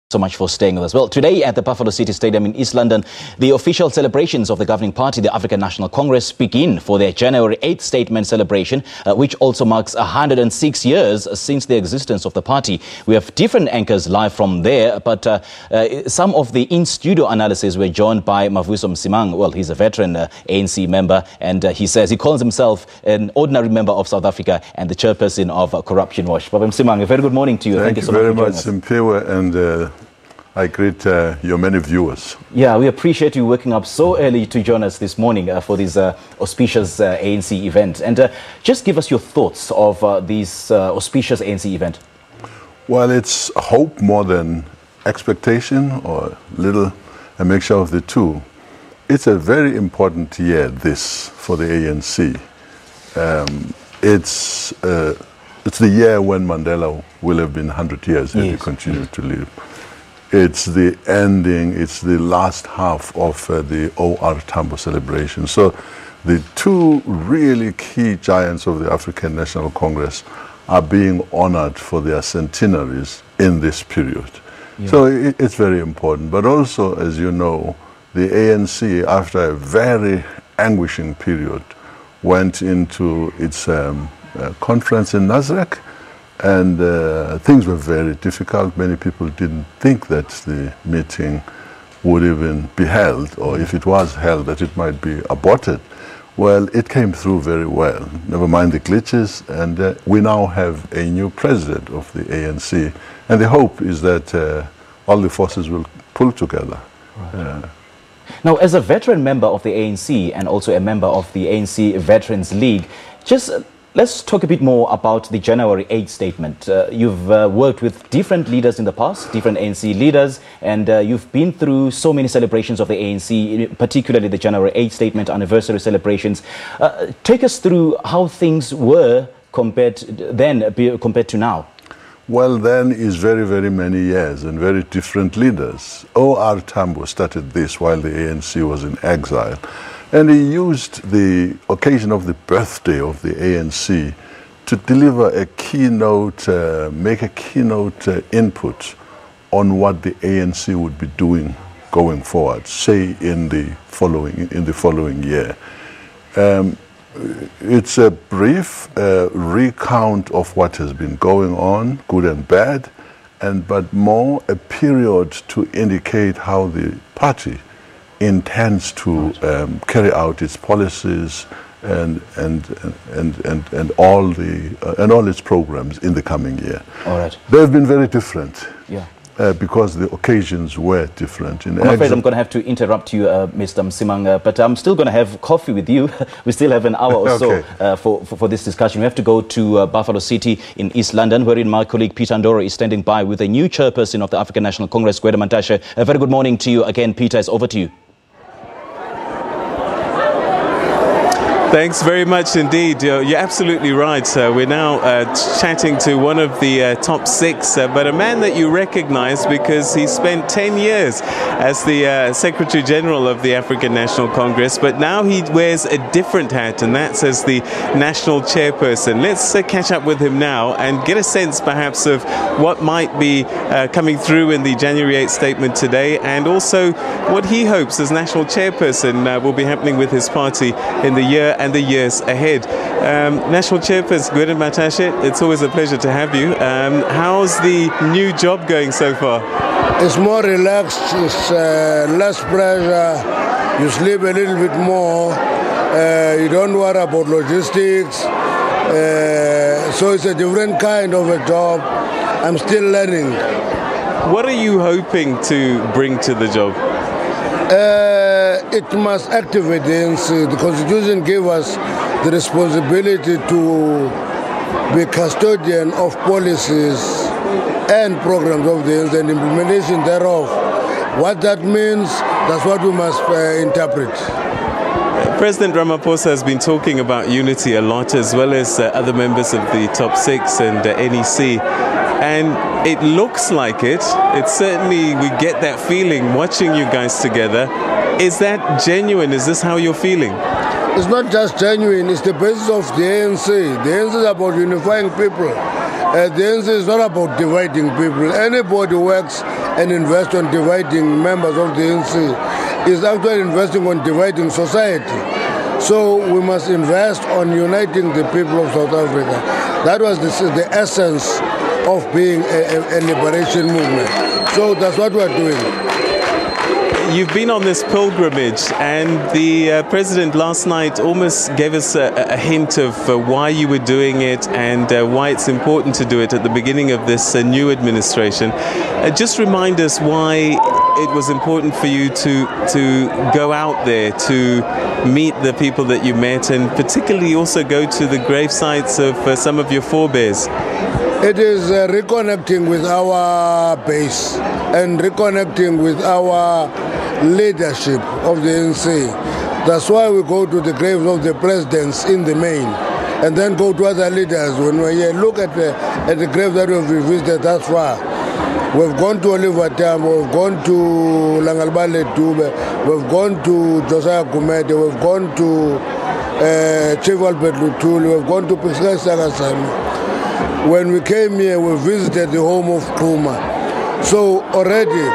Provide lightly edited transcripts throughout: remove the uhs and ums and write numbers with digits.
So much for staying with us. Well, today at the Buffalo City Stadium in East London, the official celebrations of the governing party, the African National Congress, begin for their January 8th statement celebration, which also marks 106 years since the existence of the party. We have different anchors live from there, but some of the in-studio analysis were joined by Mavuso Msimang. Well, he's a veteran ANC member, and he says he calls himself an ordinary member of South Africa and the chairperson of Corruption Watch. Baba Msimang, a very good morning to you. Thank you so very much, Simpiwe, and I greet your many viewers. Yeah, we appreciate you waking up so early to join us this morning for this auspicious ANC event. And just give us your thoughts of this auspicious ANC event. Well, it's hope more than expectation, or a mixture of the two. It's a very important year, this, for the ANC. It's the year when Mandela will have been 100 years and he continued to live. It's the ending, it's the last half of the O.R. Tambo celebration. So the two really key giants of the African National Congress are being honored for their centenaries in this period. Yeah. So it's very important. But also, as you know, the ANC, after a very anguishing period, went into its conference in Nasrec. And things were very difficult. Many people didn't think that the meeting would even be held, or if it was held, that it might be aborted. Well, it came through very well, never mind the glitches, and we now have a new president of the ANC. And the hope is that all the forces will pull together. Right. Now, as a veteran member of the ANC and also a member of the ANC Veterans League, let's talk a bit more about the January 8th statement. You've worked with different leaders in the past, different ANC leaders, and you've been through so many celebrations of the ANC, particularly the January 8th statement anniversary celebrations. Take us through how things were compared to now. Well, then is very, very many years and very different leaders. O.R. Tambo started this while the ANC was in exile. And he used the occasion of the birthday of the ANC to deliver a keynote, make a keynote input on what the ANC would be doing going forward, say in the following year. It's a brief recount of what has been going on, good and bad, but more a period to indicate how the party intends to carry out its policies and all its programs in the coming year. All right. They've been very different. Yeah. Because the occasions were different. I'm afraid I'm going to have to interrupt you, Mr. Msimang, but I'm still going to have coffee with you. We still have an hour or so for this discussion. We have to go to Buffalo City in East London, wherein my colleague Peter Ndoro is standing by with a new chairperson of the African National Congress, Gwede Mantashe. A very good morning to you again, Peter. It's over to you. Thanks very much indeed. You're absolutely right. We're now chatting to one of the top six, but a man that you recognize because he spent 10 years as the Secretary General of the African National Congress, but now he wears a different hat, and that's as the National Chairperson. Let's catch up with him now and get a sense perhaps of what might be coming through in the January 8th statement today, and also what he hopes as National Chairperson will be happening with his party in the year and the years ahead. National Chairperson Gwede Mantashe, it's always a pleasure to have you. How's the new job going so far? It's more relaxed, it's less pressure, you sleep a little bit more, you don't worry about logistics, so it's a different kind of a job. I'm still learning. What are you hoping to bring to the job? It must activate the ANC. The Constitution gave us the responsibility to be custodian of policies and programs of the ANC and implementation thereof. What that means, that's what we must interpret. President Ramaphosa has been talking about unity a lot, as well as other members of the top six and NEC. And it looks like it. It's certainly, we get that feeling watching you guys together. Is that genuine? Is this how you're feeling? It's not just genuine, it's the basis of the ANC. The ANC is about unifying people. The ANC is not about dividing people. Anybody who works and invests on dividing members of the ANC is actually investing on dividing society. So we must invest on uniting the people of South Africa. That was the essence of being a liberation movement. So that's what we're doing. You've been on this pilgrimage, and the president last night almost gave us a hint of why you were doing it and why it's important to do it at the beginning of this new administration. Just remind us why it was important for you to go out there to meet the people that you met, and particularly also go to the grave sites of some of your forebears. It is reconnecting with our base and reconnecting with our leadership of the ANC. That's why we go to the graves of the presidents in the main, and then go to other leaders when we're here. Look at the grave that we've visited thus far. We've gone to Oliver Tambo, we've gone to Langalbale Dube, we've gone to Josiah Gumede, we've gone to Chief Albert Lutuli, we've gone to Piskai Sagasani. When we came here, we visited the home of Kuma. So already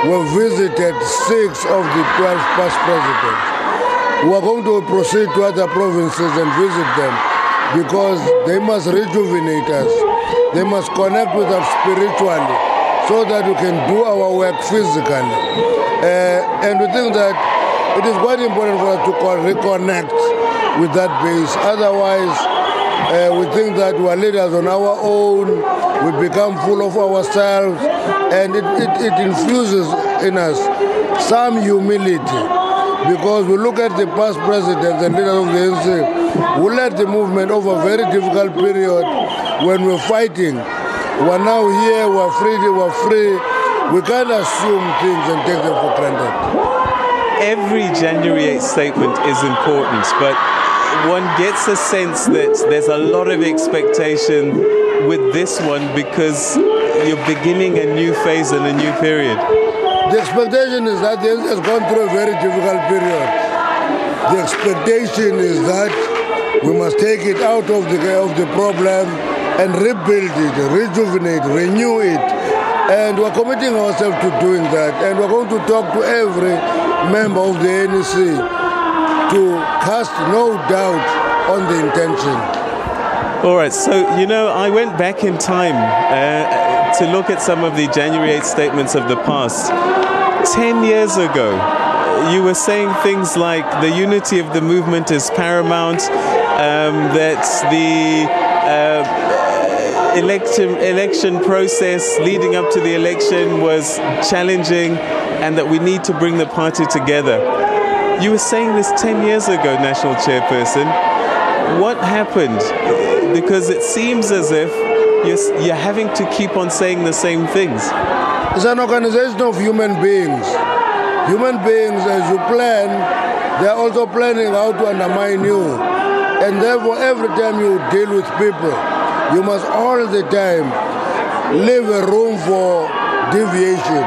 we've visited 6 of the 12 past presidents. We are going to proceed to other provinces and visit them because they must rejuvenate us. They must connect with us spiritually so that we can do our work physically. And we think that it is quite important for us to reconnect with that base. Otherwise, we think that we are leaders on our own, we become full of ourselves, and it infuses in us some humility, because we look at the past presidents and leaders of the ANC who led the movement over a very difficult period when we're fighting. We're now here, we're free. We can't assume things and take them for granted. Every January 8th statement is important, but one gets a sense that there's a lot of expectation with this one because you're beginning a new phase and a new period. The expectation is that the ANC has gone through a very difficult period. The expectation is that we must take it out of the problem and rebuild it, rejuvenate, renew it. And we're committing ourselves to doing that. And we're going to talk to every member of the ANC to cast no doubt on the intention. All right, so, I went back in time to look at some of the January 8th statements of the past. 10 years ago, you were saying things like the unity of the movement is paramount, that the election process leading up to the election was challenging, and that we need to bring the party together. You were saying this 10 years ago, National Chairperson. What happened? Because it seems as if you're having to keep on saying the same things. It's an organization of human beings. Human beings, as you plan, they're also planning how to undermine you. And therefore, every time you deal with people, you must all the time leave a room for deviation.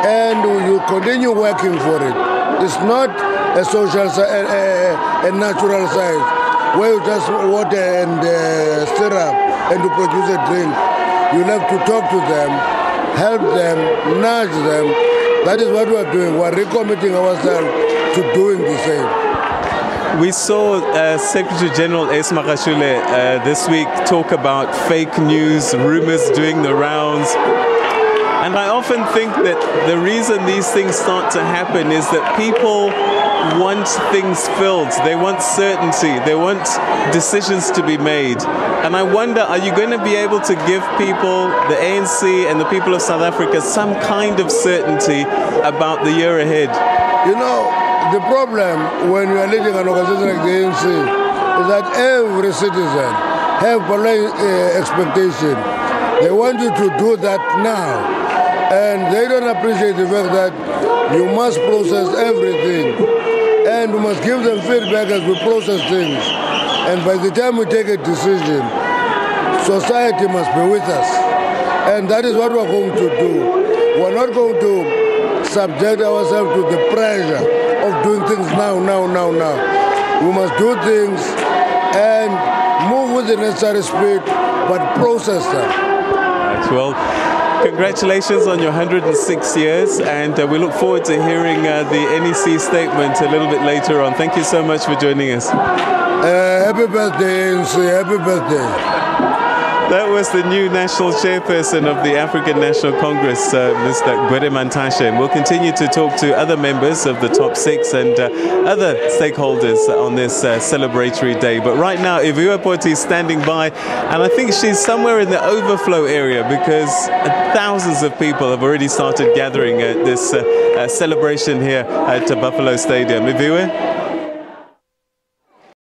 And you continue working for it. It's not a social, a natural science where you just water and syrup and to produce a drink. You have to talk to them, help them, nudge them. That is what we are doing. We are recommitting ourselves to doing the same. We saw Secretary General Ace Magashule this week talk about fake news, rumors doing the rounds. And I often think that the reason these things start to happen is that people want things filled. They want certainty. They want decisions to be made. And I wonder, are you going to be able to give people, the ANC and the people of South Africa, some kind of certainty about the year ahead? The problem when you are leading an organization like the ANC is that every citizen has polite expectation. They want you to do that now. And they don't appreciate the fact that you must process everything. And we must give them feedback as we process things. And by the time we take a decision, society must be with us. And that is what we're going to do. We're not going to subject ourselves to the pressure of doing things now. We must do things and move with the necessary speed, but process them. Right, well, congratulations on your 106 years, and we look forward to hearing the NEC statement a little bit later on. Thank you so much for joining us. Happy birthday, ANC. Happy birthday. That was the new national chairperson of the African National Congress, Mr. Gwede Mantashe. And we'll continue to talk to other members of the top 6 and other stakeholders on this celebratory day. But right now, Iviwa Poti is standing by, and I think she's somewhere in the overflow area because thousands of people have already started gathering at this celebration here at Buffalo Stadium. Iviwa?